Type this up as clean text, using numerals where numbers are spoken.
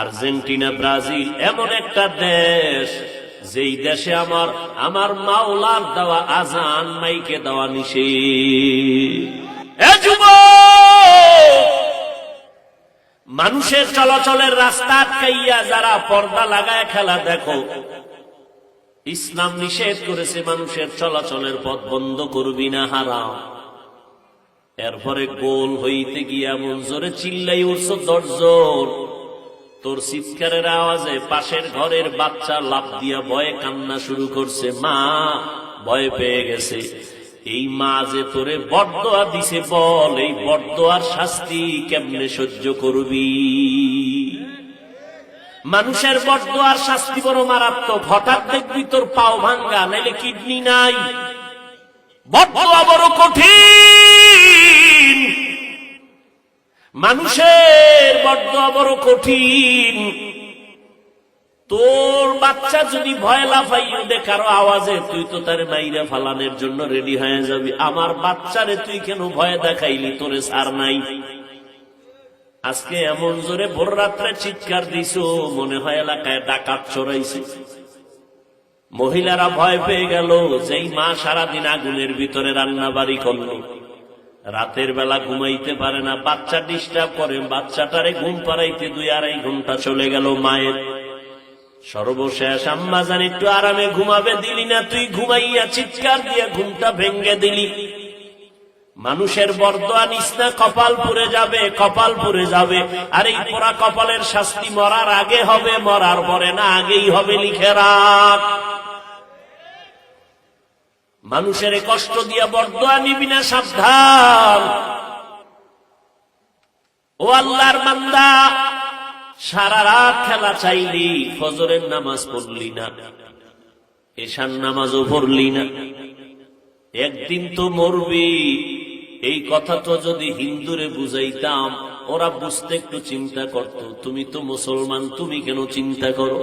Argentina, Brazil এমন একটা দেশ যেই দেশে আমার মাওলার দেওয়া আজান মাইকে দেওয়া নিষেধ। মানুষের চলাচলের রাস্তা আটকাইয়া যারা পর্দা লাগায় খেলা দেখো, ইসলাম নিষেধ করেছে মানুষের চলাচলের পথ বন্ধ করবি না, হারাম। এরপরে গোল হইতে গিয়া এমন জোরে চিল্লাই উঠছ 10 জন, তোর চিৎকারের আওয়াজে পাশের ঘরের বাচ্চা লাফ দিয়া ভয়ে কান্না শুরু করছে, মা ভয় পেয়ে গেছে। এই মা যে তোরে বরদোয়া দিছে, বল এই বরদোয়ার শাস্তি কেমনে সহ্য করবি? মানুষের বরদোয়ার শাস্তি বড় মারাত্মক। হঠাৎ দেখবি তোর পাও ভাঙ্গা, নাইলে কিডনি নাই। বরদোয়া বড় কঠিন, মানুষের বরদোয়া বড় কঠিন। তোর বাচ্চা যদি ভয় লাফাইও দে কারো আওয়াজে, তুই তো তার মাইরা ফালানের জন্য রেডি হয়ে যাবি। আমার বাচ্চারে তুই কেন ভয় দেখাইলি? তোরে সার নাই। আজকে এমন জোরে ভোর রাত্রে চিৎকার দিছো, মনে হয় এলাকায় ডাকাত চড়াইছে। মহিলারা ভয় পেয়ে গেল। যেই মা সারাদিন আগুনের ভিতরে রান্না বাড়ি করল, রাতের বেলা ঘুমাইতে পারে না, বাচ্চা ডিস্টার্ব করে, বাচ্চাটারে ঘুম পাড়াইতে 2-2.5 ঘন্টা চলে গেল মায়ের। সর্বশেষ আম্মা জান একটু আরামে ঘুমাবে, দিলি না, তুই ঘুমাইয়া চিৎকার দিয়ে ঘুমটা ভেঙ্গে দিলি। মানুষের বরদোয়া নিস না, কপাল পুড়ে যাবে, কপাল পুড়ে যাবে। আর এই পোড়া কপালের শাস্তি মরার আগে হবে, মরার পরে না, আগেই হবে, লিখে রাখ। মানুষের কষ্ট দিয়া বরদোয়া নিবি না, সাবধান। ও আল্লাহর বান্দা, সারা রাত খেলা চাইলি, ফজরের নামাজ পড়লি না, এশার নামাজও পড়লি না, একদিন তো মরবি। এই কথা তো যদি হিন্দুরে বুঝাইতাম, ওরা বুঝতে একটু চিন্তা করত। তুমি তো মুসলমান, তুমি কেন চিন্তা করো?